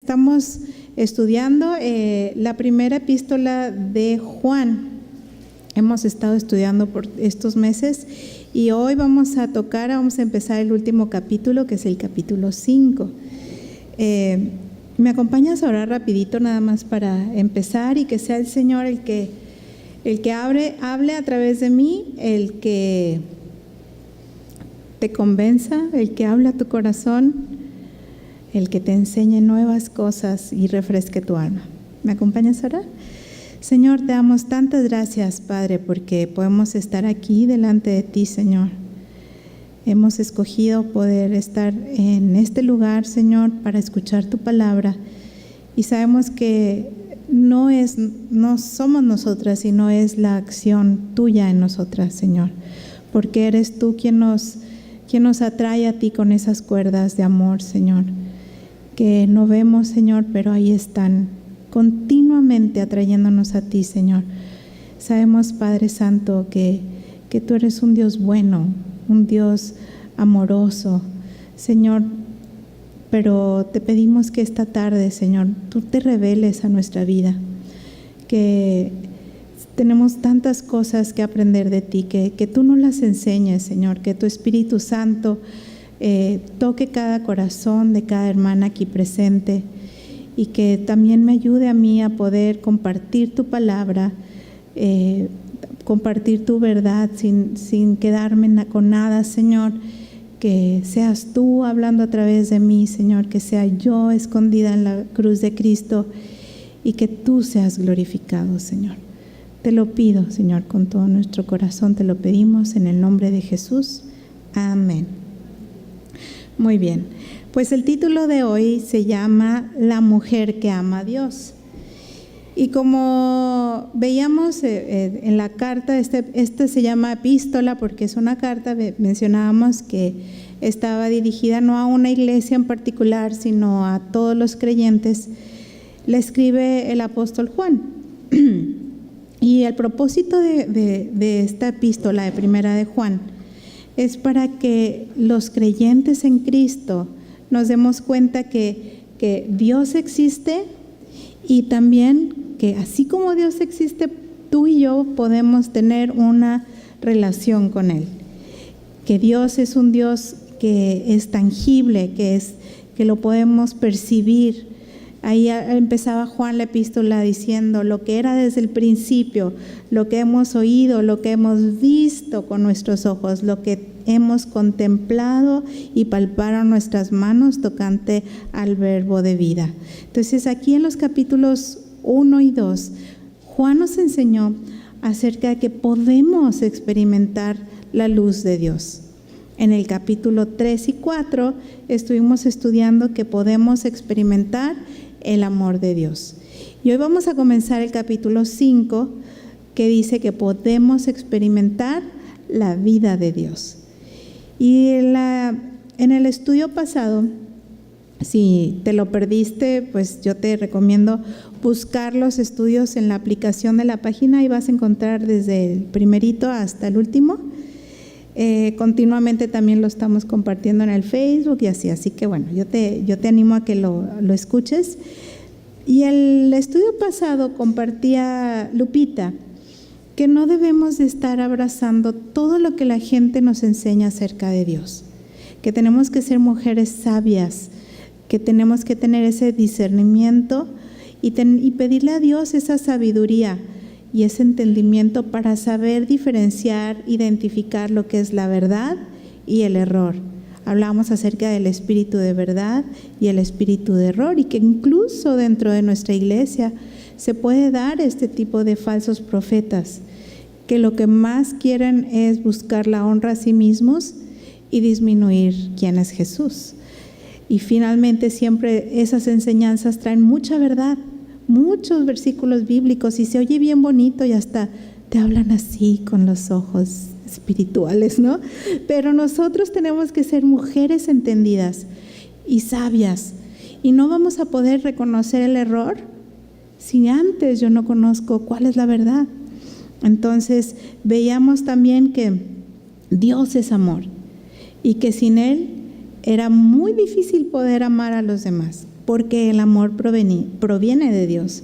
Estamos estudiando la primera epístola de Juan. Hemos estado estudiando por estos meses y hoy vamos a empezar el último capítulo, que es el capítulo 5. ¿Me acompañas a orar rapidito nada más para empezar y que sea el Señor el que hable a través de mí, el que te convenza, el que hable a tu corazón, el que te enseñe nuevas cosas y refresque tu alma? ¿Me acompañas a orar? Señor, te damos tantas gracias, Padre, porque podemos estar aquí delante de ti, Señor. Hemos escogido poder estar en este lugar, Señor, para escuchar tu palabra, y sabemos que no somos nosotras, sino es la acción tuya en nosotras, Señor, porque eres tú quien nos atrae a ti con esas cuerdas de amor, Señor, que no vemos, Señor, pero ahí están, continuamente atrayéndonos a ti, Señor. Sabemos, Padre Santo, que tú eres un Dios bueno, un Dios amoroso, Señor, pero te pedimos que esta tarde, Señor, tú te reveles a nuestra vida, que tenemos tantas cosas que aprender de ti, que tú nos las enseñes, Señor, que tu Espíritu Santo toque cada corazón de cada hermana aquí presente, y que también me ayude a mí a poder compartir tu palabra, compartir tu verdad sin quedarme con nada, Señor. Que seas tú hablando a través de mí, Señor, que sea yo escondida en la cruz de Cristo y que tú seas glorificado, Señor. Te lo pido, Señor, con todo nuestro corazón, te lo pedimos en el nombre de Jesús. Amén. Muy bien, pues el título de hoy se llama La mujer que ama a Dios. Y como veíamos en la carta, este se llama epístola porque es una carta. Mencionábamos que estaba dirigida no a una iglesia en particular, sino a todos los creyentes. La escribe el apóstol Juan. Y el propósito de esta epístola de primera de Juan es para que los creyentes en Cristo nos demos cuenta que Dios existe, y también que así como Dios existe, tú y yo podemos tener una relación con Él. Que Dios es un Dios que es tangible, que lo podemos percibir. Ahí empezaba Juan la epístola diciendo lo que era desde el principio, lo que hemos oído, lo que hemos visto con nuestros ojos, lo que hemos contemplado y palparon nuestras manos tocante al verbo de vida. Entonces aquí en los capítulos 1 y 2, Juan nos enseñó acerca de que podemos experimentar la luz de Dios. En el capítulo 3 y 4 estuvimos estudiando que podemos experimentar el amor de Dios. Y hoy vamos a comenzar el capítulo 5, que dice que podemos experimentar la vida de Dios. Y en el estudio pasado, si te lo perdiste, pues yo te recomiendo buscar los estudios en la aplicación de la página, y vas a encontrar desde el primerito hasta el último. Continuamente también lo estamos compartiendo en el Facebook y así que bueno, yo te animo a que lo escuches. Y el estudio pasado compartía Lupita que no debemos de estar abrazando todo lo que la gente nos enseña acerca de Dios, que tenemos que ser mujeres sabias, que tenemos que tener ese discernimiento y pedirle a Dios esa sabiduría y ese entendimiento para saber diferenciar, identificar lo que es la verdad y el error. Hablamos acerca del espíritu de verdad y el espíritu de error, y que incluso dentro de nuestra iglesia se puede dar este tipo de falsos profetas, que lo que más quieren es buscar la honra a sí mismos y disminuir quién es Jesús. Y finalmente siempre esas enseñanzas traen mucha verdad, muchos versículos bíblicos, y se oye bien bonito y hasta te hablan así con los ojos espirituales, ¿no? Pero nosotros tenemos que ser mujeres entendidas y sabias, y no vamos a poder reconocer el error si antes yo no conozco cuál es la verdad. Entonces veíamos también que Dios es amor y que sin Él era muy difícil poder amar a los demás, porque el amor proviene de Dios.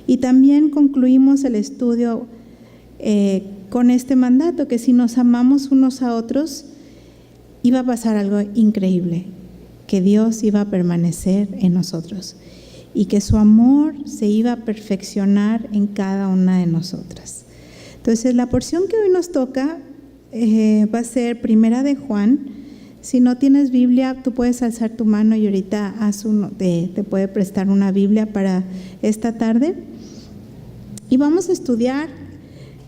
Y también concluimos el estudio con este mandato, que si nos amamos unos a otros, iba a pasar algo increíble, que Dios iba a permanecer en nosotros y que su amor se iba a perfeccionar en cada una de nosotras. Entonces, la porción que hoy nos toca va a ser Primera de Juan. Si no tienes Biblia, tú puedes alzar tu mano y ahorita te puede prestar una Biblia para esta tarde. Y vamos a estudiar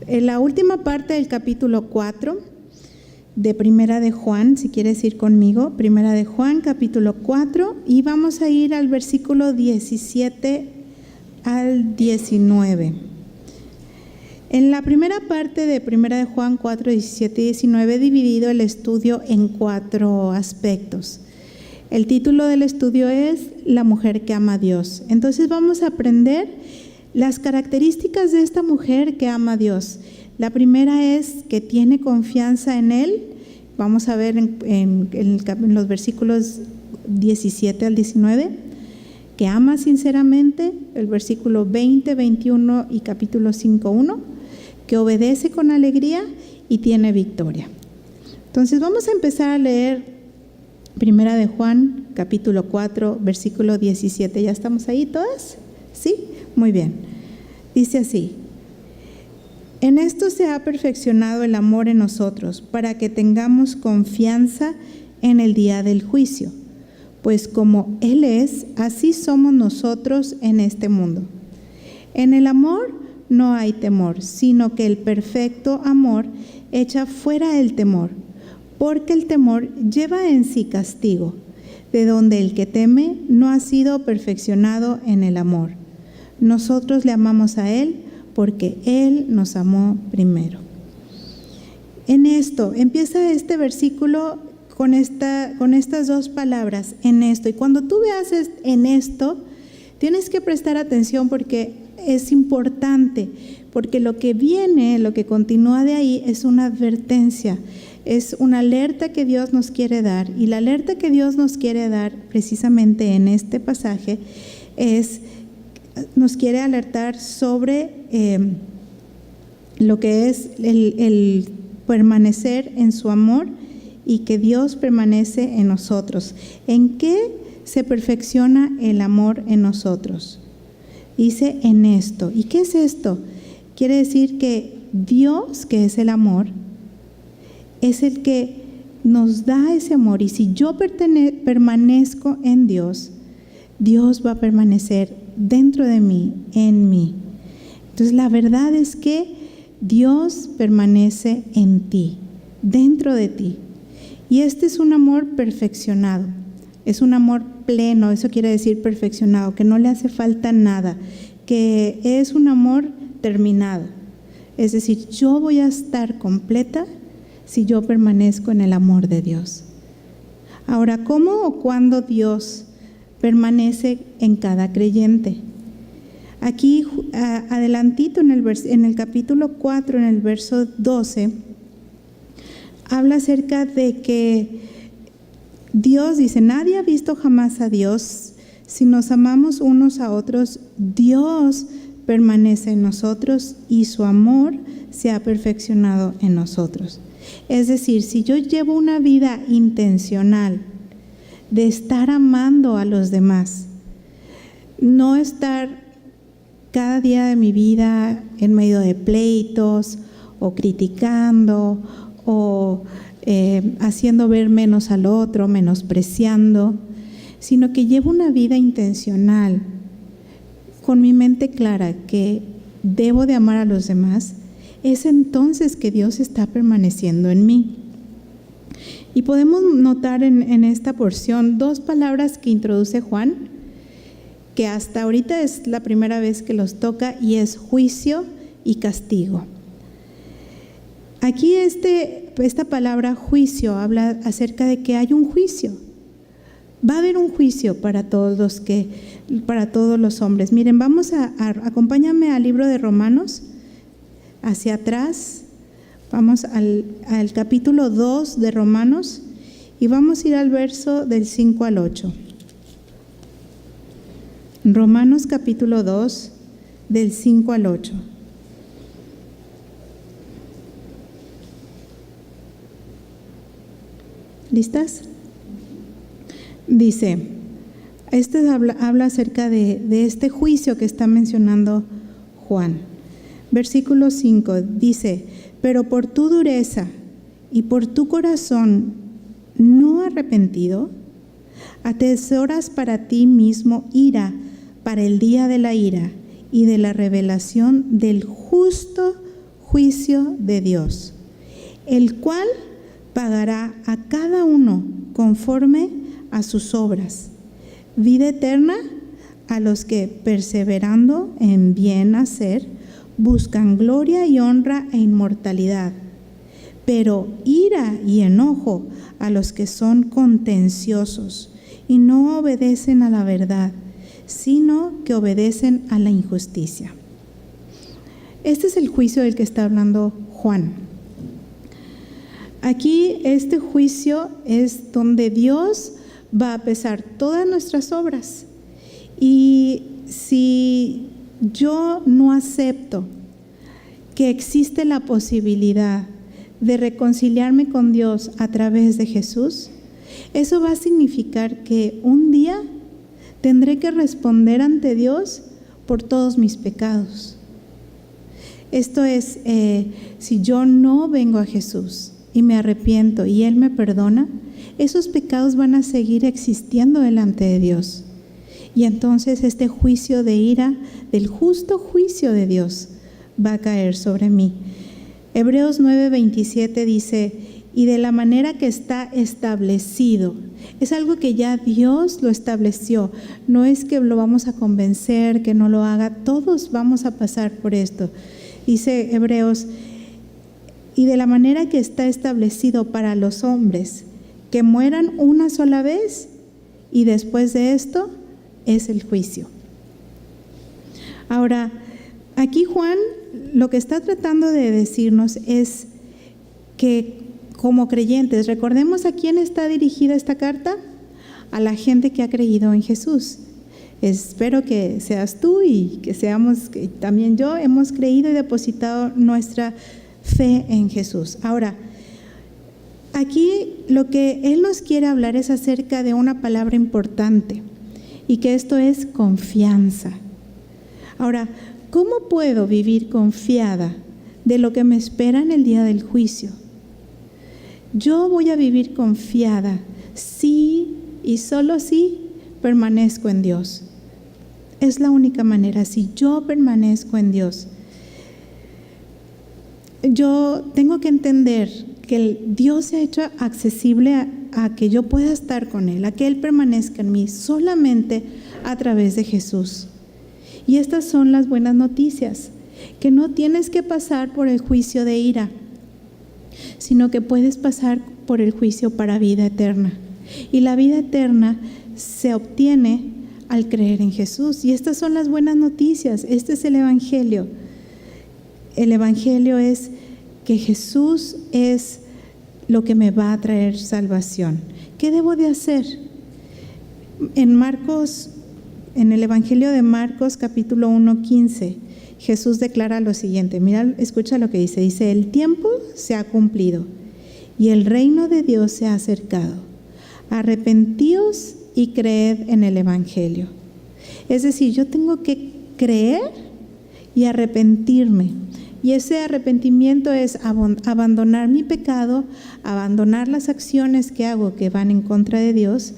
la última parte del capítulo 4 de Primera de Juan, si quieres ir conmigo, Primera de Juan, capítulo 4, y vamos a ir al versículo 17 al 19. En la primera parte de Primera de Juan 4, 17 y 19 he dividido el estudio en 4 aspectos. El título del estudio es La mujer que ama a Dios. Entonces vamos a aprender las características de esta mujer que ama a Dios. La primera es que tiene confianza en Él. Vamos a ver en los versículos 17 al 19, que ama sinceramente, el versículo 20, 21 y capítulo 5, 1, que obedece con alegría y tiene victoria. Entonces vamos a empezar a leer Primera de Juan, capítulo 4, versículo 17. ¿Ya estamos ahí todas? ¿Sí? Muy bien. Dice así: en esto se ha perfeccionado el amor en nosotros, para que tengamos confianza en el día del juicio. Pues como Él es, así somos nosotros en este mundo. En el amor no hay temor, sino que el perfecto amor echa fuera el temor, porque el temor lleva en sí castigo, de donde el que teme no ha sido perfeccionado en el amor. Nosotros le amamos a Él porque Él nos amó primero. En esto, empieza este versículo con estas 2 palabras, en esto. Y cuando tú veas en esto, tienes que prestar atención porque es importante, porque lo que viene, lo que continúa de ahí es una advertencia, es una alerta que Dios nos quiere dar. Y la alerta que Dios nos quiere dar precisamente en este pasaje nos quiere alertar sobre lo que es el permanecer en su amor y que Dios permanece en nosotros. ¿En qué se perfecciona el amor en nosotros? Dice en esto. ¿Y qué es esto? Quiere decir que Dios, que es el amor, es el que nos da ese amor. Y si yo permanezco en Dios, Dios va a permanecer dentro de mí, en mí. Entonces la verdad es que Dios permanece en ti, dentro de ti. Y este es un amor perfeccionado, es un amor pleno, eso quiere decir perfeccionado, que no le hace falta nada, que es un amor terminado. Es decir, yo voy a estar completa si yo permanezco en el amor de Dios. Ahora, ¿cómo o cuándo Dios permanece en cada creyente? Aquí adelantito en el capítulo 4, en el verso 12, habla acerca de que Dios dice: nadie ha visto jamás a Dios. Si nos amamos unos a otros, Dios permanece en nosotros y su amor se ha perfeccionado en nosotros. Es decir, si yo llevo una vida intencional de estar amando a los demás, no estar cada día de mi vida en medio de pleitos o criticando o haciendo ver menos al otro, menospreciando, sino que llevo una vida intencional, con mi mente clara que debo de amar a los demás, es entonces que Dios está permaneciendo en mí. Y podemos notar en esta porción 2 palabras que introduce Juan, que hasta ahorita es la primera vez que los toca, y es juicio y castigo. Aquí esta palabra juicio habla acerca de que hay un juicio. Va a haber un juicio para todos los hombres. Miren, acompáñame al libro de Romanos, hacia atrás. Vamos al capítulo 2 de Romanos y vamos a ir al verso del 5 al 8. Romanos capítulo 2, del 5 al 8. ¿Listas? Dice, habla acerca de este juicio que está mencionando Juan. Versículo 5 dice, pero por tu dureza y por tu corazón no arrepentido, atesoras para ti mismo ira para el día de la ira y de la revelación del justo juicio de Dios, el cual pagará a cada uno conforme a sus obras. Vida eterna a los que, perseverando en bien hacer, buscan gloria y honra e inmortalidad. Pero ira y enojo a los que son contenciosos y no obedecen a la verdad, sino que obedecen a la injusticia. Este es el juicio del que está hablando Juan. Aquí este juicio es donde Dios va a pesar todas nuestras obras. Y si yo no acepto que existe la posibilidad de reconciliarme con Dios a través de Jesús, eso va a significar que un día tendré que responder ante Dios por todos mis pecados. Esto es, si yo no vengo a Jesús y me arrepiento y Él me perdona, esos pecados van a seguir existiendo delante de Dios. Y entonces este juicio de ira, del justo juicio de Dios, va a caer sobre mí. Hebreos 9:27 dice, y de la manera que está establecido. Es algo que ya Dios lo estableció. No es que lo vamos a convencer, que no lo haga. Todos vamos a pasar por esto. Dice Hebreos, y de la manera que está establecido para los hombres, que mueran una sola vez, y después de esto es el juicio. Ahora, aquí Juan lo que está tratando de decirnos es que como creyentes, recordemos a quién está dirigida esta carta, a la gente que ha creído en Jesús. Espero que seas tú y que también yo hemos creído y depositado nuestra fe en Jesús. Ahora, aquí lo que Él nos quiere hablar es acerca de una palabra importante, y que esto es confianza. Ahora, ¿cómo puedo vivir confiada de lo que me espera en el día del juicio? Yo voy a vivir confiada si y solo si permanezco en Dios. Es la única manera, si yo permanezco en Dios. Yo tengo que entender que Dios se ha hecho accesible a que yo pueda estar con Él, a que Él permanezca en mí solamente a través de Jesús. Y estas son las buenas noticias, que no tienes que pasar por el juicio de ira, sino que puedes pasar por el juicio para vida eterna. Y la vida eterna se obtiene al creer en Jesús. Y estas son las buenas noticias. Este es el Evangelio. El Evangelio es que Jesús es lo que me va a traer salvación. ¿Qué debo de hacer? En el Evangelio de Marcos, capítulo 1:15, Jesús declara lo siguiente. Mira, escucha lo que dice. Dice, el tiempo se ha cumplido y el reino de Dios se ha acercado. Arrepentíos y creed en el Evangelio. Es decir, yo tengo que creer y arrepentirme. Y ese arrepentimiento es abandonar mi pecado, abandonar las acciones que hago que van en contra de Dios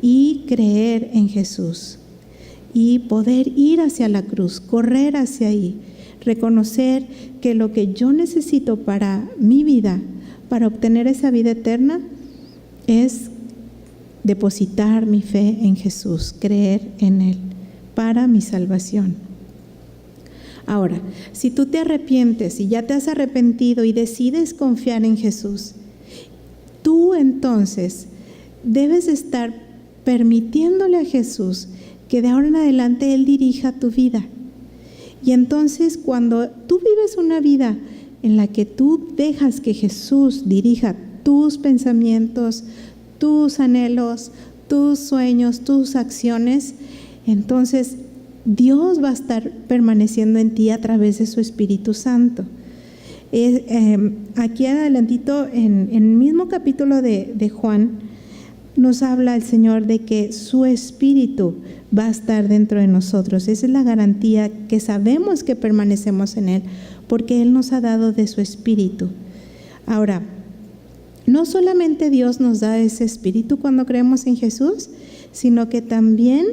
y creer en Jesús. Y poder ir hacia la cruz, correr hacia ahí, reconocer que lo que yo necesito para mi vida, para obtener esa vida eterna, es depositar mi fe en Jesús, creer en Él para mi salvación. Ahora, si tú te arrepientes y ya te has arrepentido y decides confiar en Jesús, tú entonces debes estar permitiéndole a Jesús que de ahora en adelante Él dirija tu vida. Y entonces cuando tú vives una vida en la que tú dejas que Jesús dirija tus pensamientos, tus anhelos, tus sueños, tus acciones, entonces Dios va a estar permaneciendo en ti a través de su Espíritu Santo. Aquí adelantito, en el mismo capítulo de Juan, nos habla el Señor de que su Espíritu va a estar dentro de nosotros. Esa es la garantía que sabemos que permanecemos en Él, porque Él nos ha dado de su Espíritu. Ahora, no solamente Dios nos da ese Espíritu cuando creemos en Jesús, sino que también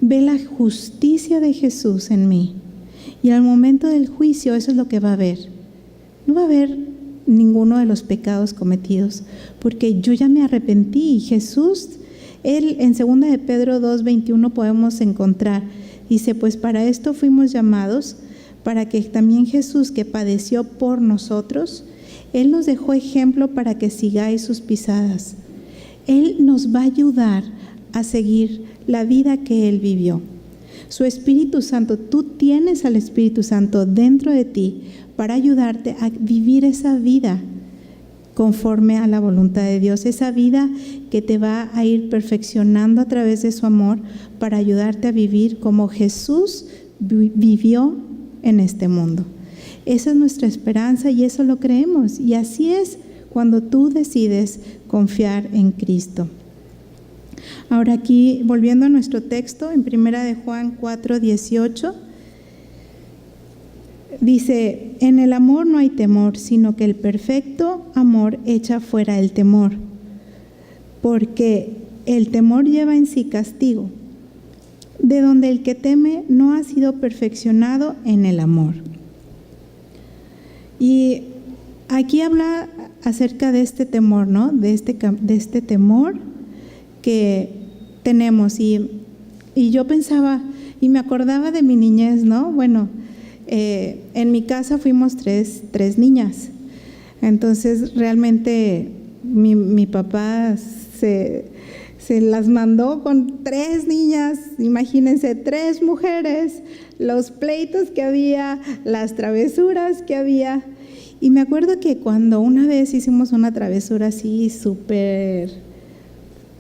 ve la justicia de Jesús en mí. Y al momento del juicio, eso es lo que va a ver. No va a haber ninguno de los pecados cometidos, porque yo ya me arrepentí. Y Jesús, Él en 2 de Pedro 2:21 podemos encontrar, dice, pues para esto fuimos llamados, para que también Jesús, que padeció por nosotros, Él nos dejó ejemplo para que sigáis sus pisadas. Él nos va a ayudar a seguir la vida que Él vivió. Su Espíritu Santo, tú tienes al Espíritu Santo dentro de ti para ayudarte a vivir esa vida conforme a la voluntad de Dios, esa vida que te va a ir perfeccionando a través de su amor para ayudarte a vivir como Jesús vivió en este mundo. Esa es nuestra esperanza y eso lo creemos. Y así es cuando tú decides confiar en Cristo. Ahora aquí, volviendo a nuestro texto, en 1 de Juan 4:18, dice, en el amor no hay temor, sino que el perfecto amor echa fuera el temor, porque el temor lleva en sí castigo, de donde el que teme no ha sido perfeccionado en el amor. Y aquí habla acerca de este temor, ¿no? De este temor que tenemos. Y yo pensaba, y me acordaba de mi niñez, ¿no? Bueno, en mi casa fuimos tres niñas. Entonces, realmente mi papá se las mandó con 3 niñas, imagínense, 3 mujeres, los pleitos que había, las travesuras que había. Y me acuerdo que cuando una vez hicimos una travesura así súper,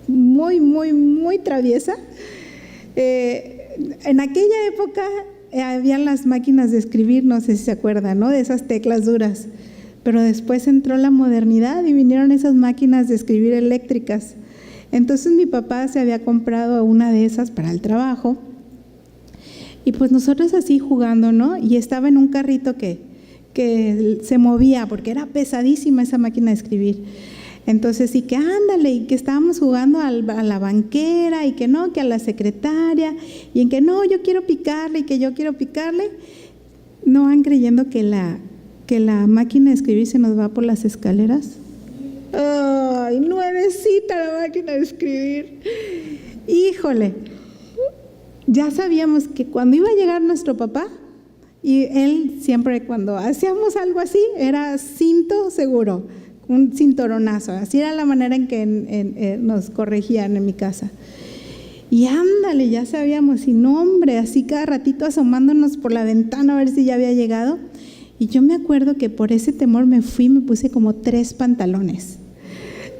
muy traviesa, en aquella época habían las máquinas de escribir, no sé si se acuerdan, ¿no? De esas teclas duras. Pero después entró la modernidad y vinieron esas máquinas de escribir eléctricas. Entonces mi papá se había comprado una de esas para el trabajo y pues nosotros así jugando, ¿no? Y estaba en un carrito que se movía porque era pesadísima esa máquina de escribir. Entonces sí que ándale, y que estábamos jugando a la banquera y que no, que a la secretaria y en que no, yo quiero picarle y que yo quiero picarle. ¿No van creyendo que la máquina de escribir se nos va por las escaleras? ¡Ay, nuevecita la máquina de escribir! ¡Híjole! Ya sabíamos que cuando iba a llegar nuestro papá, y él siempre cuando hacíamos algo así, era cinto seguro, un cinturonazo. Así era la manera en que nos corregían en mi casa. Y ándale, ya sabíamos, y no hombre, así cada ratito asomándonos por la ventana a ver si ya había llegado. Y yo me acuerdo que por ese temor me puse como 3 pantalones.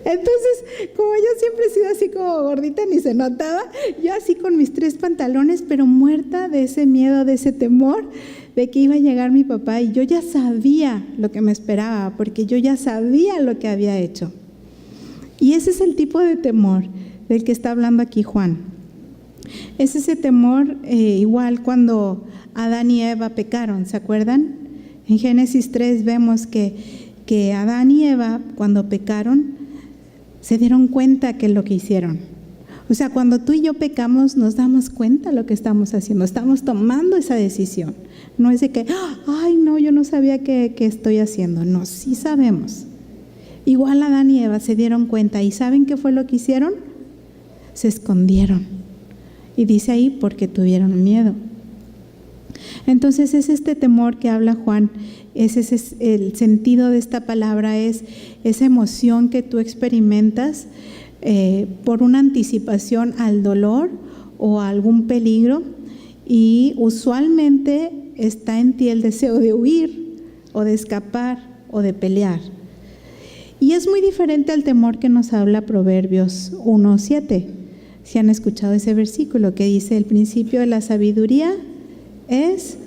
Entonces, como yo siempre he sido así como gordita, ni se notaba, yo así con mis 3 pantalones, pero muerta de ese miedo, de ese temor, de que iba a llegar mi papá. Y yo ya sabía lo que me esperaba, porque yo ya sabía lo que había hecho. Y ese es el tipo de temor del que está hablando aquí Juan. Es ese temor igual cuando Adán y Eva pecaron, ¿se acuerdan? En Génesis 3 vemos que Adán y Eva, cuando pecaron, se dieron cuenta que lo que hicieron. O sea, cuando tú y yo pecamos, nos damos cuenta de lo que estamos haciendo. Estamos tomando esa decisión. No es de que, ay, no, yo no sabía qué estoy haciendo. No, sí sabemos. Igual Adán y Eva se dieron cuenta. ¿Y saben qué fue lo que hicieron? Se escondieron. Y dice ahí, porque tuvieron miedo. Entonces es este temor que habla Juan, ese es el sentido de esta palabra, es esa emoción que tú experimentas por una anticipación al dolor o a algún peligro, y usualmente está en ti el deseo de huir o de escapar o de pelear. Y es muy diferente al temor que nos habla Proverbios 1:7. Si han escuchado ese versículo que dice: el principio de la sabiduría es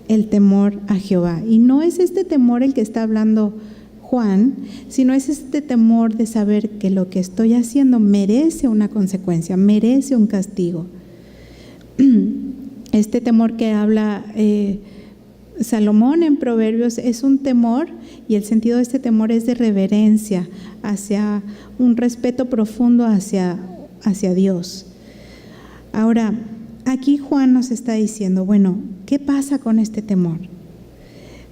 el temor a Jehová. Y no es este temor el que está hablando Juan, sino es este temor de saber que lo que estoy haciendo merece una consecuencia, merece un castigo. Este temor que habla Salomón en Proverbios es un temor, y el sentido de este temor es de reverencia, hacia un respeto profundo hacia Dios. Ahora, aquí Juan nos está diciendo, bueno, ¿qué pasa con este temor?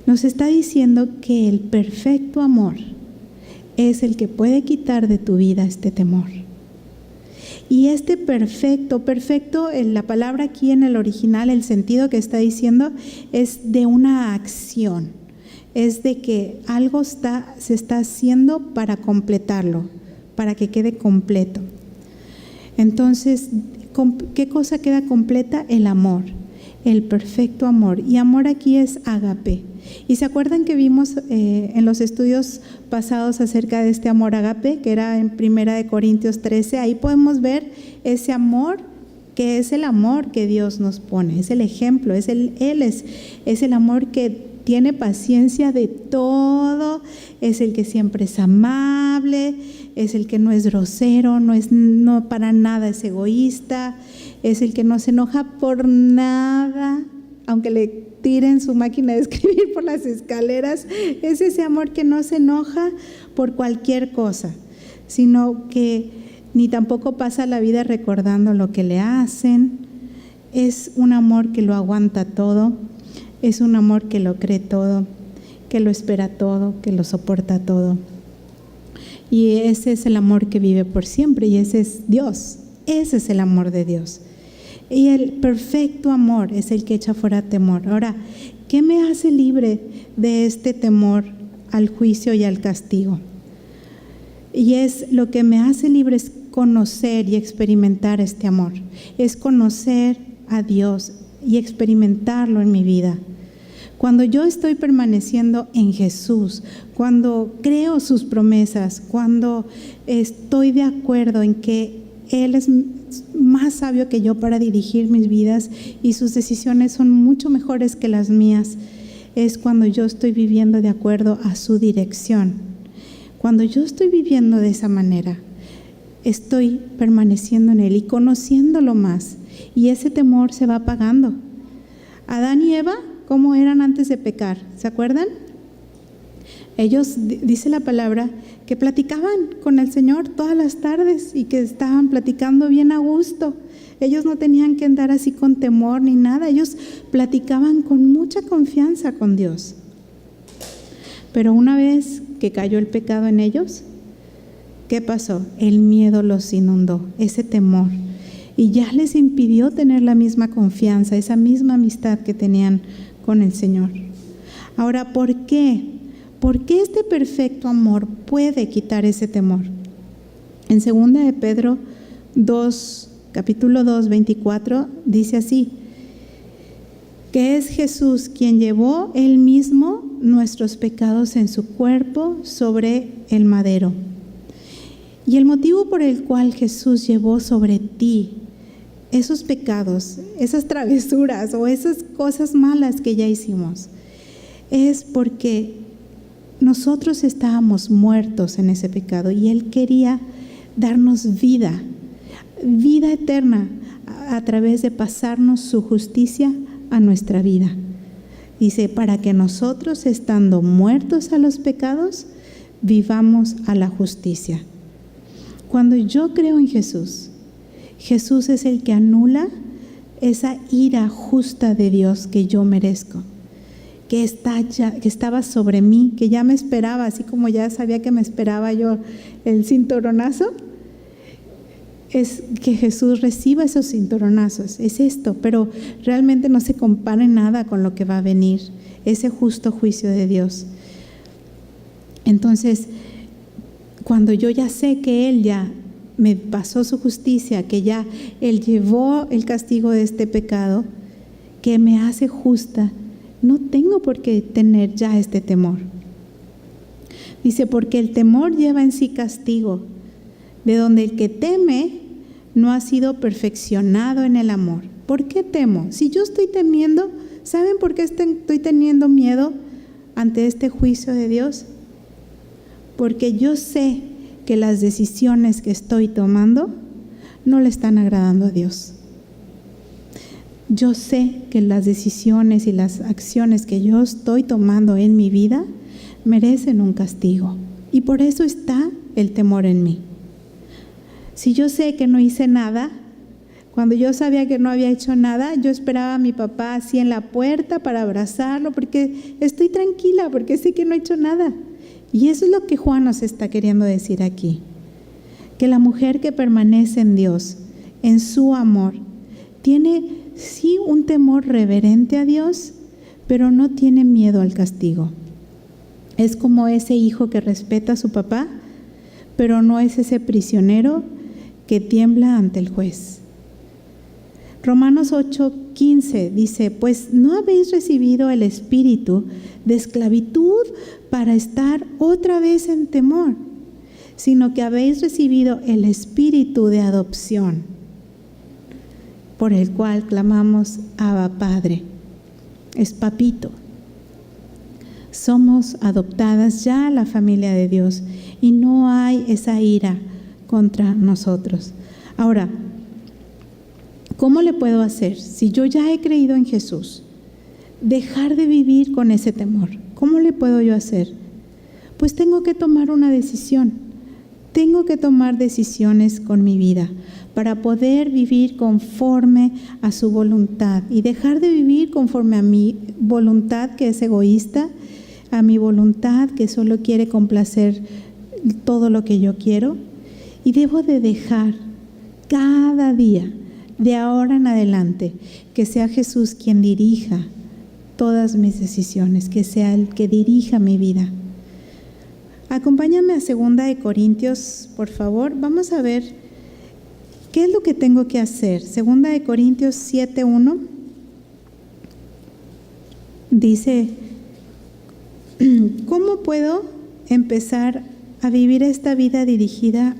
Nos está diciendo que el perfecto amor es el que puede quitar de tu vida este temor. Y este perfecto, la palabra aquí en el original, el sentido que está diciendo es de una acción, es de que algo se está haciendo para completarlo, para que quede completo. Entonces, ¿qué cosa queda completa? El amor, el perfecto amor. Y amor aquí es ágape. Y se acuerdan que vimos en los estudios pasados acerca de este amor ágape, que era en 1 Corintios 13. Ahí podemos ver ese amor, que es el amor que Dios nos pone, es el ejemplo, es el amor que tiene paciencia de todo, es el que siempre es amable, es el que no es grosero, no para nada es egoísta, es el que no se enoja por nada, aunque le tiren su máquina de escribir por las escaleras. Es ese amor que no se enoja por cualquier cosa, sino que ni tampoco pasa la vida recordando lo que le hacen. Es un amor que lo aguanta todo, es un amor que lo cree todo, que lo espera todo, que lo soporta todo. Y ese es el amor que vive por siempre, y ese es Dios, ese es el amor de Dios. Y el perfecto amor es el que echa fuera temor. Ahora, ¿qué me hace libre de este temor al juicio y al castigo? Y lo que me hace libre es conocer y experimentar este amor. Es conocer a Dios y experimentarlo en mi vida. Cuando yo estoy permaneciendo en Jesús, cuando creo sus promesas, cuando estoy de acuerdo en que Él es más sabio que yo para dirigir mis vidas y sus decisiones son mucho mejores que las mías, es cuando yo estoy viviendo de acuerdo a su dirección. Cuando yo estoy viviendo de esa manera, estoy permaneciendo en Él y conociéndolo más, y ese temor se va apagando. Adán y Eva, ¿cómo eran antes de pecar? ¿Se acuerdan? Ellos, dice la palabra, que platicaban con el Señor todas las tardes y que estaban platicando bien a gusto. Ellos no tenían que andar así con temor ni nada. Ellos platicaban con mucha confianza con Dios. Pero una vez que cayó el pecado en ellos, ¿qué pasó? El miedo los inundó, ese temor. Y ya les impidió tener la misma confianza, esa misma amistad que tenían con el Señor. Ahora, ¿por qué? ¿Por qué este perfecto amor puede quitar ese temor? En 2 de Pedro 2, capítulo 2, 24, dice así, que es Jesús quien llevó Él mismo nuestros pecados en su cuerpo sobre el madero. Y el motivo por el cual Jesús llevó sobre ti esos pecados, esas travesuras o esas cosas malas que ya hicimos, es porque nosotros estábamos muertos en ese pecado y Él quería darnos vida eterna a través de pasarnos su justicia a nuestra vida. Dice, para que nosotros, estando muertos a los pecados, vivamos a la justicia. Cuando yo creo en Jesús, Jesús es el que anula esa ira justa de Dios que yo merezco, que estaba sobre mí, que ya me esperaba, así como ya sabía que me esperaba yo el cinturonazo. Es que Jesús reciba esos cinturonazos, es esto, pero realmente no se compara en nada con lo que va a venir, ese justo juicio de Dios. Entonces, cuando yo ya sé que Él ya me pasó su justicia, que ya Él llevó el castigo de este pecado, que me hace justa, no tengo por qué tener ya este temor. Dice, porque el temor lleva en sí castigo, de donde el que teme no ha sido perfeccionado en el amor. ¿Por qué temo? Si yo estoy temiendo, ¿saben por qué estoy teniendo miedo ante este juicio de Dios? Porque yo sé que las decisiones que estoy tomando no le están agradando a Dios. Yo sé que las decisiones y las acciones que yo estoy tomando en mi vida merecen un castigo. Y por eso está el temor en mí. Si yo sé que no hice nada, cuando yo sabía que no había hecho nada, yo esperaba a mi papá así en la puerta para abrazarlo, porque estoy tranquila, porque sé que no he hecho nada. Y eso es lo que Juan nos está queriendo decir aquí. Que la mujer que permanece en Dios, en su amor, tiene sí un temor reverente a Dios, pero no tiene miedo al castigo. Es como ese hijo que respeta a su papá, pero no es ese prisionero que tiembla ante el juez. Romanos 8:15 dice, pues no habéis recibido el espíritu de esclavitud para estar otra vez en temor, sino que habéis recibido el espíritu de adopción, por el cual clamamos, Abba Padre. Es papito. Somos adoptadas ya a la familia de Dios y no hay esa ira contra nosotros. Ahora, ¿cómo le puedo hacer? Si yo ya he creído en Jesús, dejar de vivir con ese temor. ¿Cómo le puedo yo hacer? Pues tengo que tomar una decisión. Tengo que tomar decisiones con mi vida para poder vivir conforme a su voluntad y dejar de vivir conforme a mi voluntad, que es egoísta, a mi voluntad que solo quiere complacer todo lo que yo quiero. Y debo de dejar cada día, de ahora en adelante, que sea Jesús quien dirija todas mis decisiones, que sea el que dirija mi vida. Acompáñame a 2 Corintios, por favor. Vamos a ver qué es lo que tengo que hacer. 2 Corintios 7:1 dice, ¿cómo puedo empezar a vivir esta vida dirigida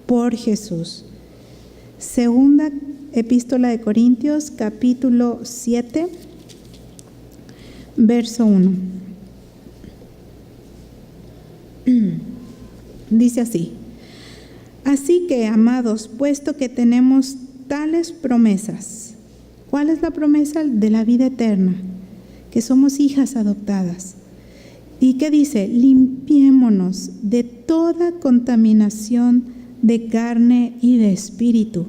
por Jesús? Segunda Epístola de Corintios, capítulo 7, verso 1. Dice así: así que, amados, puesto que tenemos tales promesas. ¿Cuál es la promesa? De la vida eterna, que somos hijas adoptadas. ¿Y qué dice? Limpiémonos de toda contaminación de carne y de espíritu,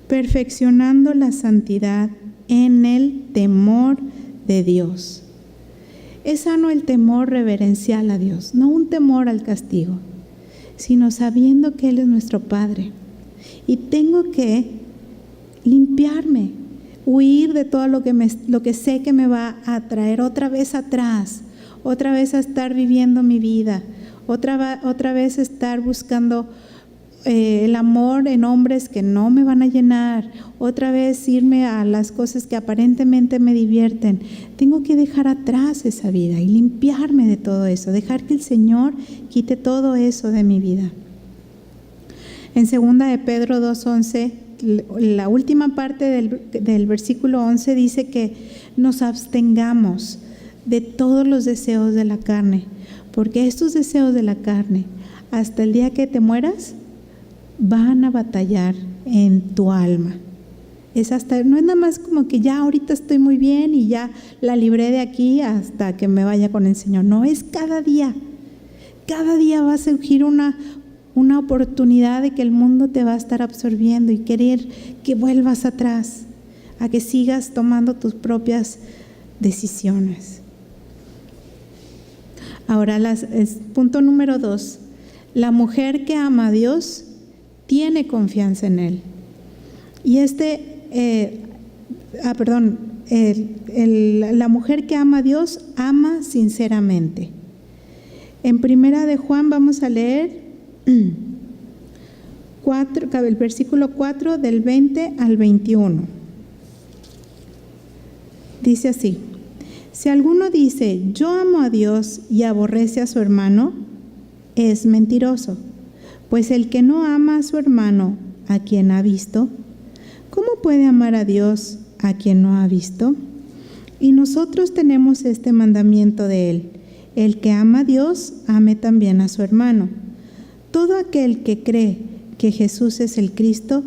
perfeccionando la santidad en el temor de Dios. Es sano el temor reverencial a Dios, no un temor al castigo, sino sabiendo que Él es nuestro Padre. Y tengo que limpiarme, huir de todo lo que sé que me va a traer otra vez atrás, otra vez a estar viviendo mi vida, otra vez estar buscando el amor en hombres que no me van a llenar, otra vez irme a las cosas que aparentemente me divierten. Tengo que dejar atrás esa vida y limpiarme de todo eso, dejar que el Señor quite todo eso de mi vida. En 2 de Pedro 2:11, la última parte del versículo 11 dice que nos abstengamos de todos los deseos de la carne, porque estos deseos de la carne, hasta el día que te mueras, van a batallar en tu alma. No es nada más como que ya ahorita estoy muy bien y ya la libré de aquí hasta que me vaya con el Señor. No, es cada día. Cada día va a surgir una oportunidad de que el mundo te va a estar absorbiendo y querer que vuelvas atrás, a que sigas tomando tus propias decisiones. Ahora, punto número 2. La mujer que ama a Dios tiene confianza en Él. Y la mujer que ama a Dios ama sinceramente. En 1 de Juan vamos a leer el versículo 4 del 20 al 21. Dice así: Si alguno dice, yo amo a Dios y aborrece a su hermano, es mentiroso. Pues el que no ama a su hermano, a quien ha visto, ¿cómo puede amar a Dios a quien no ha visto? Y nosotros tenemos este mandamiento de él: el que ama a Dios, ame también a su hermano. Todo aquel que cree que Jesús es el Cristo,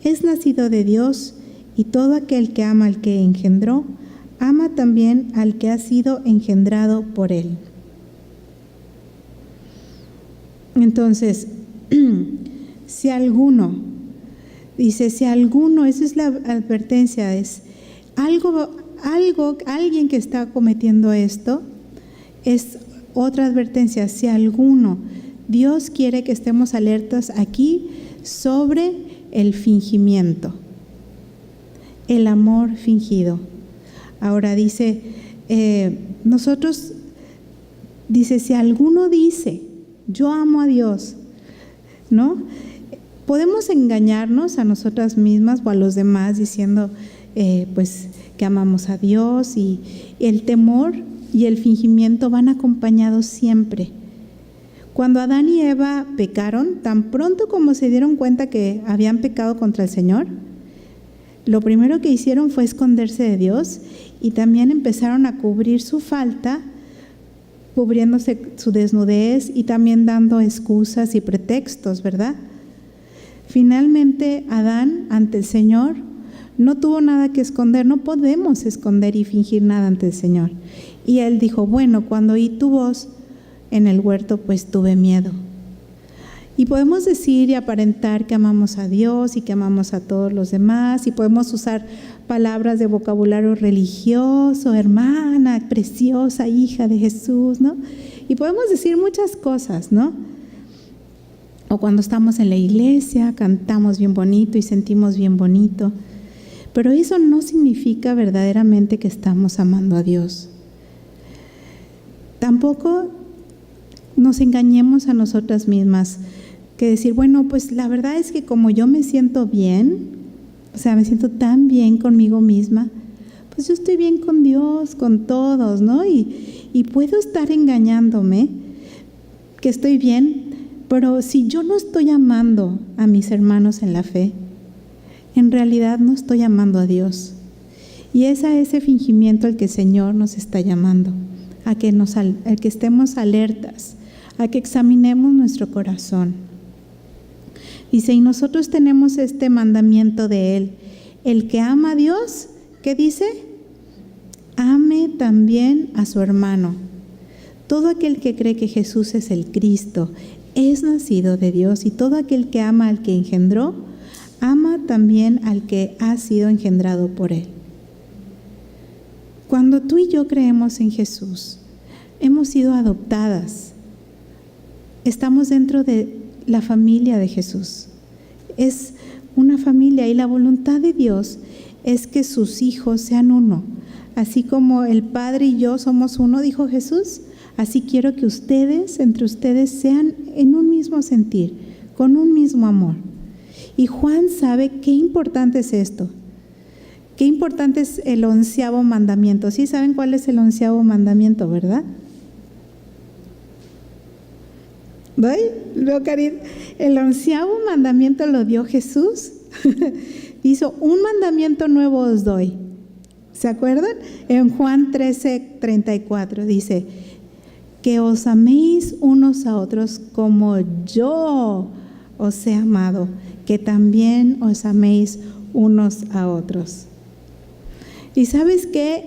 es nacido de Dios, y todo aquel que ama al que engendró, ama también al que ha sido engendrado por él. Entonces, si alguno, esa es la advertencia, es alguien que está cometiendo esto, es otra advertencia. Si alguno, Dios quiere que estemos alertas aquí sobre el fingimiento, el amor fingido. Ahora dice, si alguno dice, yo amo a Dios, ¿no? Podemos engañarnos a nosotras mismas o a los demás diciendo, pues, que amamos a Dios, y el temor y el fingimiento van acompañados siempre. Cuando Adán y Eva pecaron, tan pronto como se dieron cuenta que habían pecado contra el Señor, lo primero que hicieron fue esconderse de Dios, y también empezaron a cubrir su falta, cubriéndose su desnudez y también dando excusas y pretextos, ¿verdad? Finalmente, Adán ante el Señor no tuvo nada que esconder. No podemos esconder y fingir nada ante el Señor. Y él dijo, bueno, cuando oí tu voz en el huerto, pues tuve miedo. Y podemos decir y aparentar que amamos a Dios y que amamos a todos los demás, y podemos usar palabras de vocabulario religioso, hermana, preciosa, hija de Jesús, ¿no? Y podemos decir muchas cosas, ¿no? O cuando estamos en la iglesia, cantamos bien bonito y sentimos bien bonito. Pero eso no significa verdaderamente que estamos amando a Dios. Tampoco nos engañemos a nosotras mismas, que decir, bueno, pues la verdad es que como yo me siento bien, o sea, me siento tan bien conmigo misma, pues yo estoy bien con Dios, con todos, ¿no? Y puedo estar engañándome que estoy bien, pero si yo no estoy amando a mis hermanos en la fe, en realidad no estoy amando a Dios. Y es a ese fingimiento al que el Señor nos está llamando, a que estemos alertas, a que examinemos nuestro corazón. Dice, y nosotros tenemos este mandamiento de Él: el que ama a Dios, ¿qué dice? Ame también a su hermano. Todo aquel que cree que Jesús es el Cristo es nacido de Dios, y todo aquel que ama al que engendró, ama también al que ha sido engendrado por Él. Cuando tú y yo creemos en Jesús, hemos sido adoptadas. Estamos dentro de la familia de Jesús. Es una familia, y la voluntad de Dios es que sus hijos sean uno. Así como el Padre y yo somos uno, dijo Jesús, así quiero que ustedes, entre ustedes, sean en un mismo sentir, con un mismo amor. Y Juan sabe qué importante es esto. Qué importante es el 11º mandamiento. ¿Sí saben cuál es el 11º mandamiento, verdad? El 11º mandamiento lo dio Jesús. Hizo, un mandamiento nuevo os doy. ¿Se acuerdan? En Juan 13:34 dice, que os améis unos a otros como yo os he amado, que también os améis unos a otros. ¿Y sabes qué?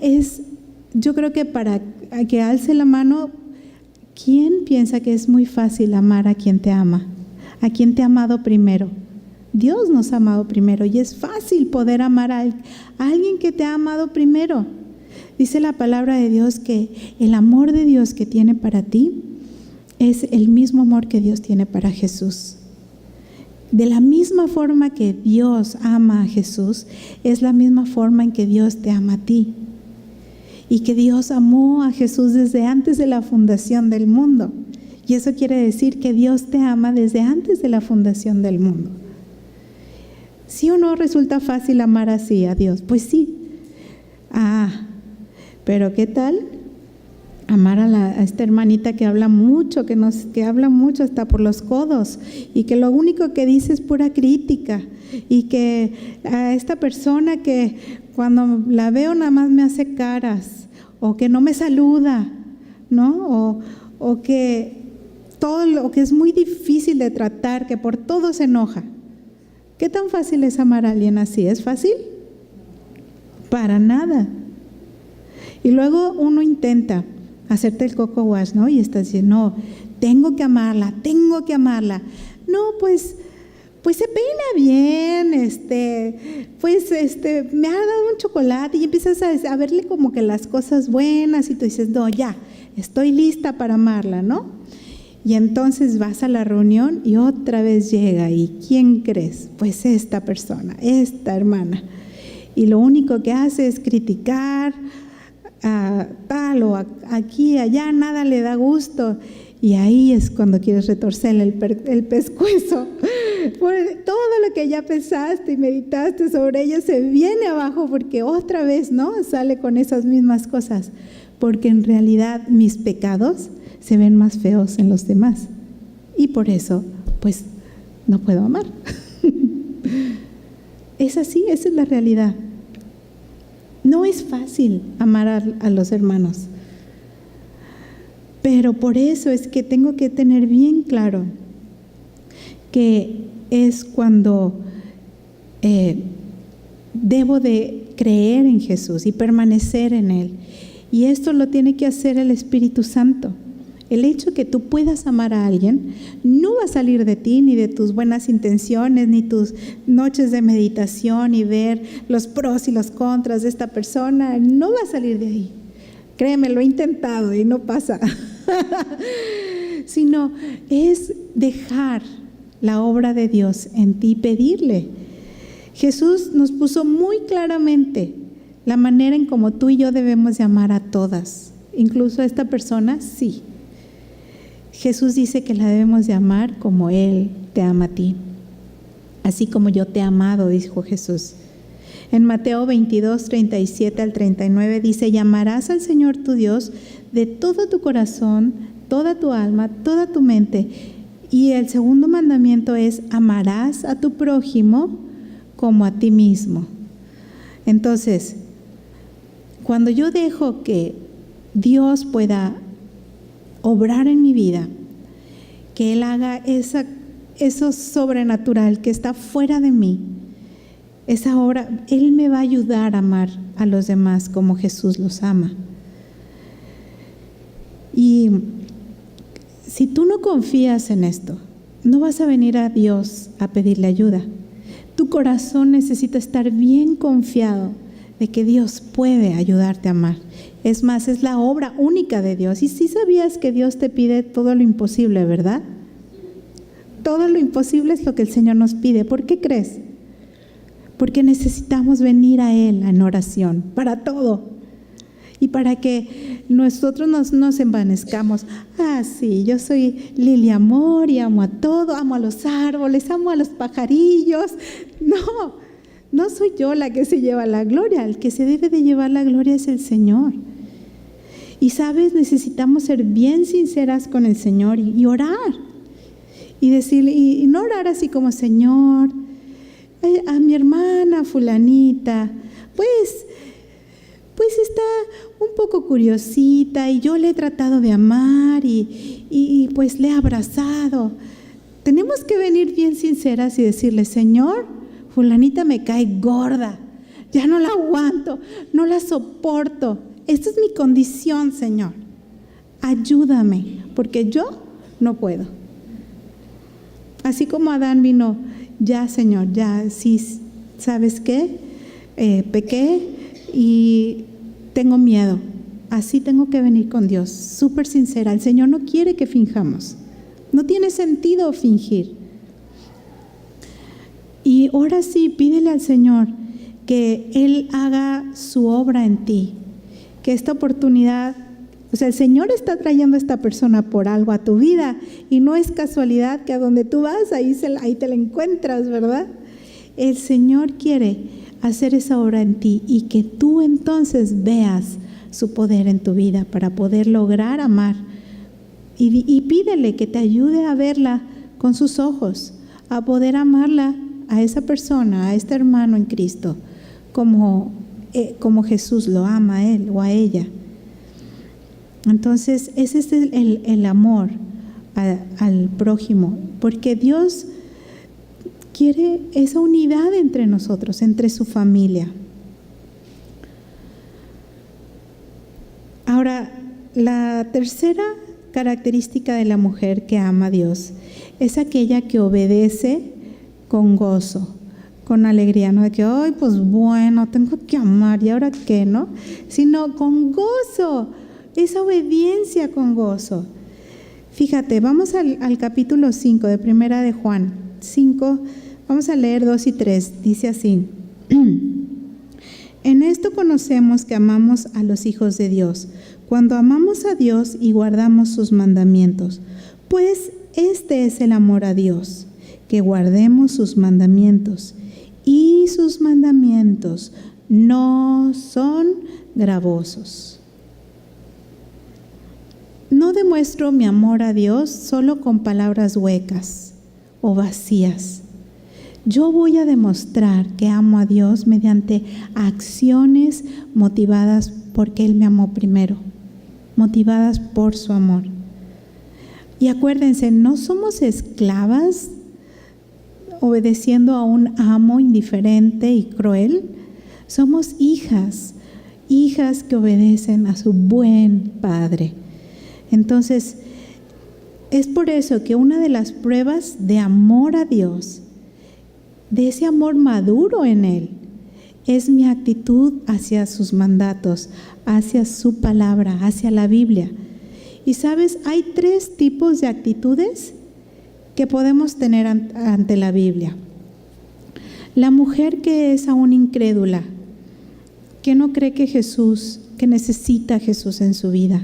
Yo creo que para que alce la mano, ¿quién piensa que es muy fácil amar a quien te ama? A quien te ha amado primero. Dios nos ha amado primero, y es fácil poder amar a alguien que te ha amado primero. Dice la palabra de Dios que el amor de Dios que tiene para ti es el mismo amor que Dios tiene para Jesús. De la misma forma que Dios ama a Jesús, es la misma forma en que Dios te ama a ti. Y que Dios amó a Jesús desde antes de la fundación del mundo. Y eso quiere decir que Dios te ama desde antes de la fundación del mundo. ¿Sí o no resulta fácil amar así a Dios? Pues sí. Pero ¿qué tal amar a esta hermanita que habla mucho, que habla mucho hasta por los codos, y que lo único que dice es pura crítica, y que a esta persona que cuando la veo nada más me hace caras, o que no me saluda, ¿no? O que todo lo que es muy difícil de tratar, que por todo se enoja? ¿Qué tan fácil es amar a alguien así? ¿Es fácil? Para nada. Y luego uno intenta hacerte el coco wash, ¿no? Y estás diciendo, no, tengo que amarla. No, pues se peina bien, me ha dado un chocolate, y empiezas a verle como que las cosas buenas, y tú dices, no, ya, estoy lista para amarla, ¿no? Y entonces vas a la reunión y otra vez llega, ¿y quién crees? Pues esta persona, esta hermana. Y lo único que hace es criticar a tal o aquí, allá, nada le da gusto. Y ahí es cuando quieres retorcerle el pescuezo. Todo lo que ya pensaste y meditaste sobre ella se viene abajo, porque otra vez, ¿no?, sale con esas mismas cosas. Porque en realidad mis pecados se ven más feos en los demás. Y por eso, pues, no puedo amar. Es así, esa es la realidad. No es fácil amar a los hermanos. Pero por eso es que tengo que tener bien claro que es cuando debo de creer en Jesús y permanecer en Él. Y esto lo tiene que hacer el Espíritu Santo. El hecho que tú puedas amar a alguien no va a salir de ti, ni de tus buenas intenciones, ni tus noches de meditación y ver los pros y los contras de esta persona. No va a salir de ahí. Créeme, lo he intentado y no pasa. Sino es dejar la obra de Dios en ti, pedirle. Jesús nos puso muy claramente la manera en cómo tú y yo debemos de amar a todas, incluso a esta persona, sí. Jesús dice que la debemos de amar como Él te ama a ti. Así como yo te he amado, dijo Jesús. En Mateo 22, 37 al 39 dice, y amarás al Señor tu Dios de todo tu corazón, toda tu alma, toda tu mente. Y el segundo mandamiento es, amarás a tu prójimo como a ti mismo. Entonces, cuando yo dejo que Dios pueda obrar en mi vida, que Él haga eso sobrenatural que está fuera de mí, esa obra, Él me va a ayudar a amar a los demás como Jesús los ama. Y si tú no confías en esto, no vas a venir a Dios a pedirle ayuda. Tu corazón necesita estar bien confiado de que Dios puede ayudarte a amar. Es más, es la obra única de Dios. Y sí sabías que Dios te pide todo lo imposible, ¿verdad? Todo lo imposible es lo que el Señor nos pide. ¿Por qué crees? Porque necesitamos venir a Él en oración para todo. Y para que nosotros nos envanezcamos. Ah, sí, yo soy Lili Amor y amo a todo, amo a los árboles, amo a los pajarillos. No soy yo la que se lleva la gloria. El que se debe de llevar la gloria es el Señor. Y sabes, necesitamos ser bien sinceras con el Señor y orar. Y decirle, y no orar así como, Señor, a mi hermana fulanita, pues está un poco curiosita y yo le he tratado de amar y pues le he abrazado. Tenemos que venir bien sinceras y decirle, Señor, fulanita me cae gorda, ya no la aguanto, no la soporto. Esta es mi condición, Señor. Ayúdame, porque yo no puedo. Así como Adán vino, ya, Señor, ya, sí, ¿sabes qué? Pequé y tengo miedo. Así tengo que venir con Dios, súper sincera. El Señor no quiere que finjamos. No tiene sentido fingir. Y ahora sí, pídele al Señor que Él haga su obra en ti. Que esta oportunidad, o sea, el Señor está trayendo a esta persona por algo a tu vida. Y no es casualidad que a donde tú vas, ahí te la encuentras, ¿verdad? El Señor quiere hacer esa obra en ti y que tú entonces veas su poder en tu vida para poder lograr amar. Y pídele que te ayude a verla con sus ojos, a poder amarla a esa persona, a este hermano en Cristo, como Jesús lo ama a él o a ella. Entonces, ese es el amor al prójimo, porque Dios quiere esa unidad entre nosotros, entre su familia. Ahora, la tercera característica de la mujer que ama a Dios es aquella que obedece con gozo, con alegría, no de que, ay, pues bueno, tengo que amar, ¿y ahora qué, no? Sino con gozo, esa obediencia con gozo. Fíjate, vamos al capítulo 5 de Primera de Juan 5, vamos a leer 2 y 3, dice así: En esto conocemos que amamos a los hijos de Dios, cuando amamos a Dios y guardamos sus mandamientos. Pues este es el amor a Dios, que guardemos sus mandamientos, y sus mandamientos no son gravosos. No demuestro mi amor a Dios solo con palabras huecas o vacías. Yo voy a demostrar que amo a Dios mediante acciones motivadas porque Él me amó primero, motivadas por su amor. Y acuérdense, no somos esclavas obedeciendo a un amo indiferente y cruel. Somos hijas que obedecen a su buen Padre. Entonces, es por eso que una de las pruebas de amor a Dios, de ese amor maduro en Él, es mi actitud hacia sus mandatos, hacia su palabra, hacia la Biblia. Y sabes, hay 3 tipos de actitudes que podemos tener ante la Biblia. La mujer que es aún incrédula, que no cree que necesita a Jesús en su vida.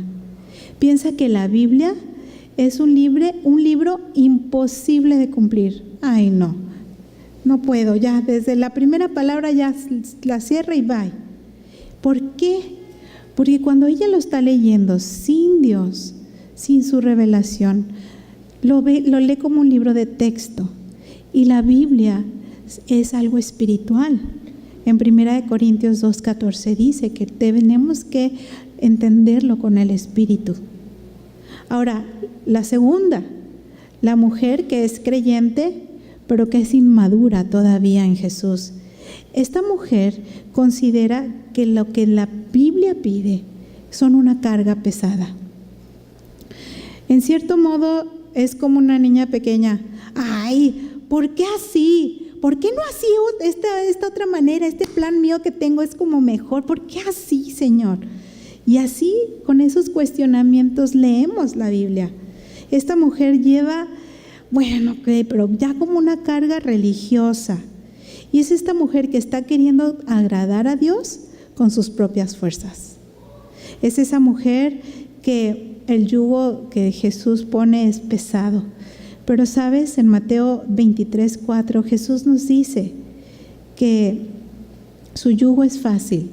Piensa que la Biblia es un libro imposible de cumplir. Ay, no puedo, ya desde la primera palabra ya la cierra y bye. ¿Por qué? Porque cuando ella lo está leyendo sin Dios, sin su revelación, lo lee como un libro de texto. Y la Biblia es algo espiritual. En 1 Corintios 2:14 dice que tenemos que entenderlo con el Espíritu. Ahora, la segunda, la mujer que es creyente, pero que es inmadura todavía en Jesús. Esta mujer considera que lo que la Biblia pide son una carga pesada. En cierto modo, es como una niña pequeña. Ay, ¿por qué así? ¿Por qué no así esta otra manera? Este plan mío que tengo es como mejor. ¿Por qué así, Señor? Y así, con esos cuestionamientos, leemos la Biblia. Esta mujer lleva, pero ya como una carga religiosa. Y es esta mujer que está queriendo agradar a Dios con sus propias fuerzas. Es esa mujer que el yugo que Jesús pone es pesado. Pero sabes, en Mateo 23:4, Jesús nos dice que su yugo es fácil,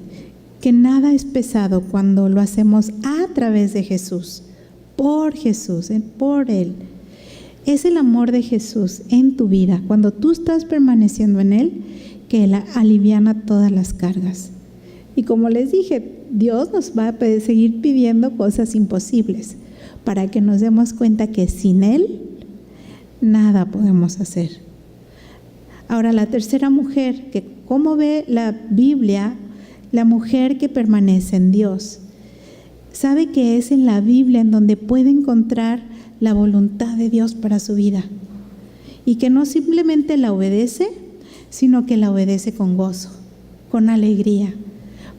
que nada es pesado cuando lo hacemos a través de Jesús, por Él. Es el amor de Jesús en tu vida, cuando tú estás permaneciendo en Él, que Él aliviana todas las cargas. Y como les dije, Dios nos va a seguir pidiendo cosas imposibles para que nos demos cuenta que sin Él nada podemos hacer. Ahora, la tercera mujer, que como ve la Biblia, la mujer que permanece en Dios, sabe que es en la Biblia en donde puede encontrar la voluntad de Dios para su vida. Y que no simplemente la obedece, sino que la obedece con gozo, con alegría,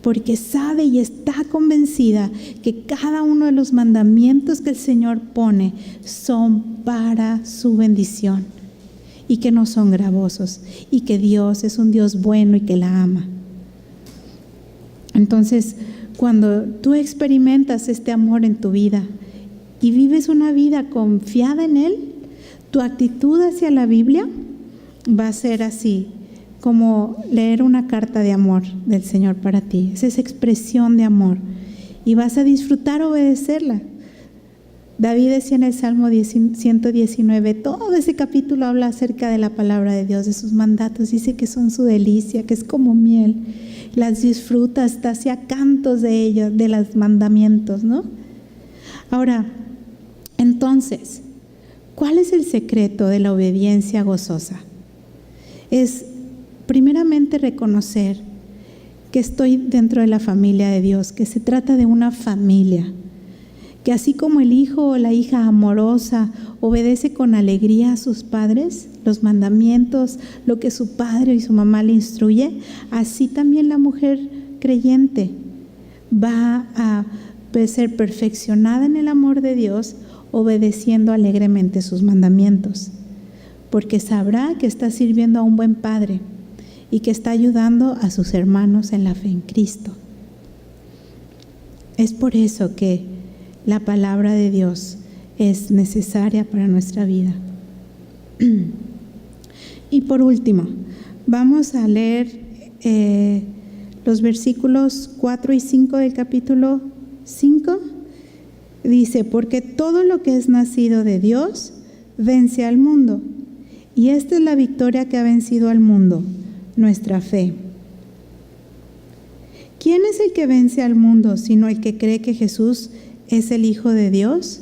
porque sabe y está convencida que cada uno de los mandamientos que el Señor pone son para su bendición y que no son gravosos y que Dios es un Dios bueno y que la ama. Entonces, cuando tú experimentas este amor en tu vida y vives una vida confiada en Él, tu actitud hacia la Biblia va a ser así, como leer una carta de amor del Señor para ti. Es esa expresión de amor. y vas a disfrutar obedecerla. David decía en el Salmo 119, todo ese capítulo habla acerca de la palabra de Dios, de sus mandatos. Dice que son su delicia, que es como miel. Las disfruta, hasta hacía cantos de ellos, de los mandamientos, ¿no? Ahora, entonces, ¿cuál es el secreto de la obediencia gozosa? Es primeramente reconocer que estoy dentro de la familia de Dios, que se trata de una familia, que así como el hijo o la hija amorosa obedece con alegría a sus padres, los mandamientos, lo que su padre y su mamá le instruye, así también la mujer creyente va a ser perfeccionada en el amor de Dios, obedeciendo alegremente sus mandamientos, porque sabrá que está sirviendo a un buen padre y que está ayudando a sus hermanos en la fe en Cristo. Es por eso que la palabra de Dios es necesaria para nuestra vida. Y por último, vamos a leer los versículos 4 y 5 del capítulo 5. Dice, porque todo lo que es nacido de Dios vence al mundo. Y esta es la victoria que ha vencido al mundo, nuestra fe. ¿Quién es el que vence al mundo sino el que cree que Jesús es el Hijo de Dios?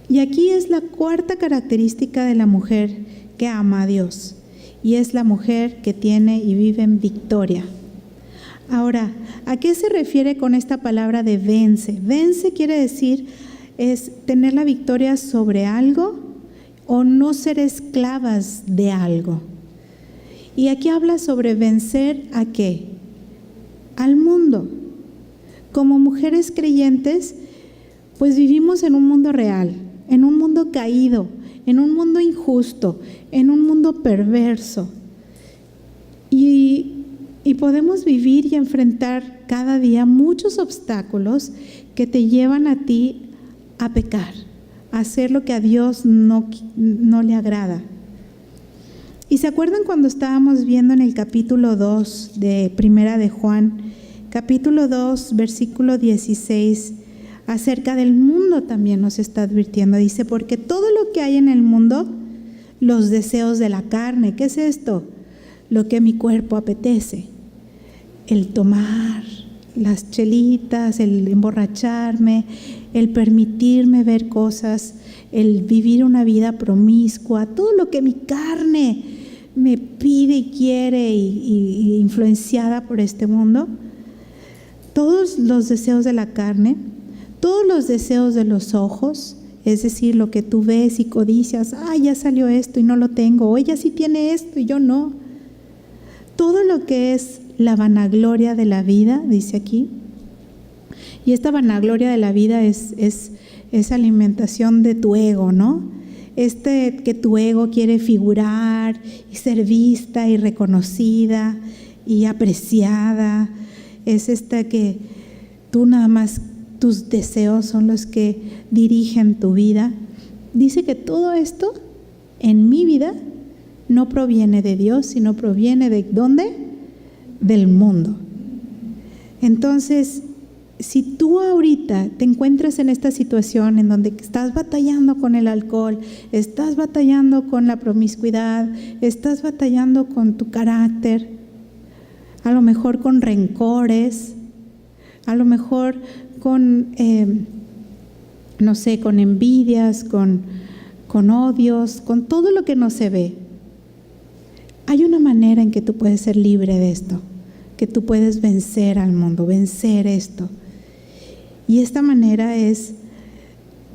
Y aquí es la cuarta característica de la mujer que ama a Dios, y es la mujer que tiene y vive en victoria. Ahora, ¿a qué se refiere con esta palabra de vence? Vence quiere decir es tener la victoria sobre algo o no ser esclavas de algo. Y aquí habla sobre vencer ¿a qué? Al mundo. Como mujeres creyentes, pues vivimos en un mundo real, en un mundo caído, en un mundo injusto, en un mundo perverso. Y podemos vivir y enfrentar cada día muchos obstáculos que te llevan a ti a pecar, a hacer lo que a Dios no le agrada. ¿Y se acuerdan cuando estábamos viendo en el capítulo 2 de Primera de Juan, capítulo 2, versículo 16, acerca del mundo también nos está advirtiendo? Dice, porque todo lo que hay en el mundo, los deseos de la carne, ¿qué es esto? Lo que mi cuerpo apetece. El tomar las chelitas, el emborracharme, el permitirme ver cosas, el vivir una vida promiscua, todo lo que mi carne me pide y quiere y influenciada por este mundo, todos los deseos de la carne, todos los deseos de los ojos, es decir, lo que tú ves y codicias, ya salió esto y no lo tengo, o ella sí tiene esto y yo no. Todo lo que es la vanagloria de la vida, dice aquí, y esta vanagloria de la vida es alimentación de tu ego, ¿no? Que tu ego quiere figurar y ser vista y reconocida y apreciada, es que tú nada más, tus deseos son los que dirigen tu vida. Dice que todo esto en mi vida no proviene de Dios, sino proviene de ¿dónde? Del mundo. Entonces, si tú ahorita te encuentras en esta situación en donde estás batallando con el alcohol, estás batallando con la promiscuidad, estás batallando con tu carácter, a lo mejor con rencores, a lo mejor con, con envidias, con odios, con todo lo que no se ve, hay una manera en que tú puedes ser libre de esto, que tú puedes vencer al mundo, vencer esto. Y esta manera es,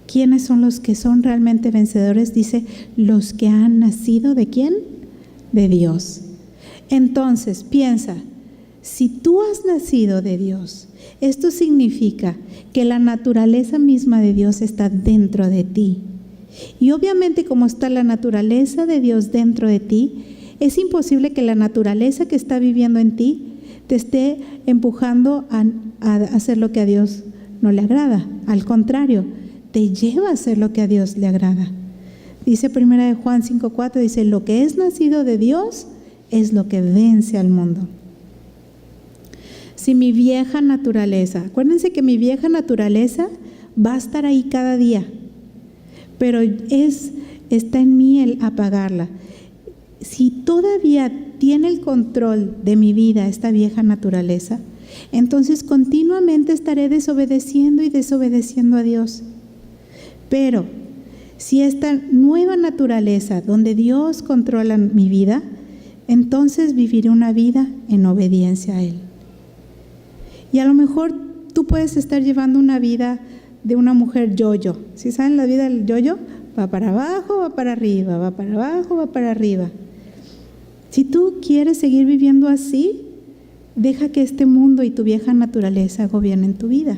¿quiénes son los que son realmente vencedores? Dice, los que han nacido ¿de quién? De Dios. Entonces, piensa, si tú has nacido de Dios, esto significa que la naturaleza misma de Dios está dentro de ti. Y obviamente, como está la naturaleza de Dios dentro de ti, es imposible que la naturaleza que está viviendo en ti te esté empujando a hacer lo que a Dios no le agrada. Al contrario, te lleva a hacer lo que a Dios le agrada. Dice 1 Juan 5:4, dice, lo que es nacido de Dios es lo que vence al mundo. si mi vieja naturaleza, acuérdense que mi vieja naturaleza va a estar ahí cada día, pero está en mí el apagarla. Si todavía tiene el control de mi vida esta vieja naturaleza, entonces continuamente estaré desobedeciendo y desobedeciendo a Dios. Pero si esta nueva naturaleza donde Dios controla mi vida, entonces viviré una vida en obediencia a Él. Y a lo mejor tú puedes estar llevando una vida de una mujer yo-yo. ¿Sí saben la vida del yo-yo? Va para abajo, va para arriba, va para abajo, va para arriba. Si tú quieres seguir viviendo así, deja que este mundo y tu vieja naturaleza gobiernen tu vida.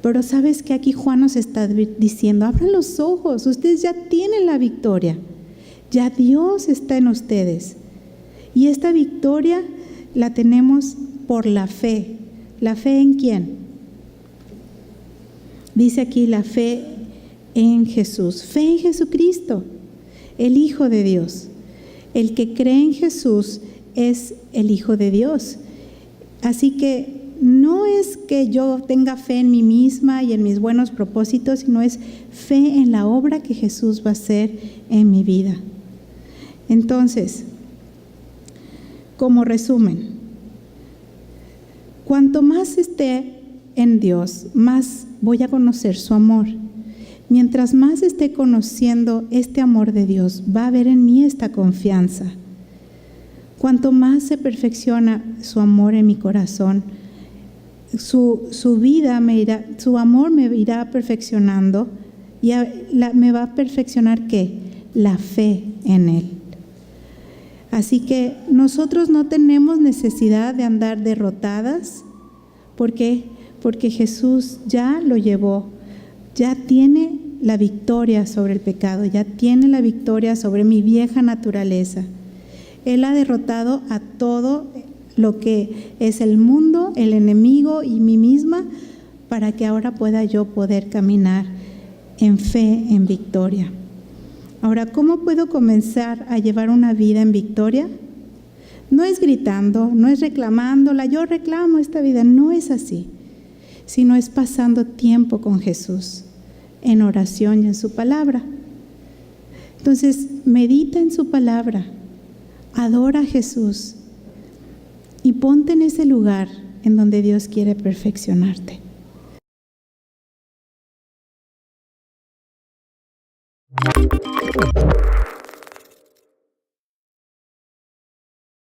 Pero sabes que aquí Juan nos está diciendo, abran los ojos, ustedes ya tienen la victoria. Ya Dios está en ustedes. Y esta victoria la tenemos por la fe. ¿La fe en quién? Dice aquí la fe en Jesús. Fe en Jesucristo, el Hijo de Dios. El que cree en Jesús es el Hijo de Dios. Así que no es que yo tenga fe en mí misma y en mis buenos propósitos, sino es fe en la obra que Jesús va a hacer en mi vida. Entonces, como resumen, cuanto más esté en Dios, más voy a conocer su amor. Mientras más esté conociendo este amor de Dios, va a haber en mí esta confianza. Cuanto más se perfecciona su amor en mi corazón, su amor me irá perfeccionando y me va a perfeccionar ¿qué? La fe en Él. Así que nosotros no tenemos necesidad de andar derrotadas. ¿Por qué? Porque Jesús ya lo llevó, ya tiene la victoria sobre el pecado, ya tiene la victoria sobre mi vieja naturaleza. Él ha derrotado a todo lo que es el mundo, el enemigo y mí misma, para que ahora pueda yo poder caminar en fe, en victoria. Ahora, ¿cómo puedo comenzar a llevar una vida en victoria? No es gritando, no es reclamándola, yo reclamo esta vida, no es así, sino es pasando tiempo con Jesús, en oración y en su palabra. Entonces, medita en su palabra, adora a Jesús y ponte en ese lugar en donde Dios quiere perfeccionarte.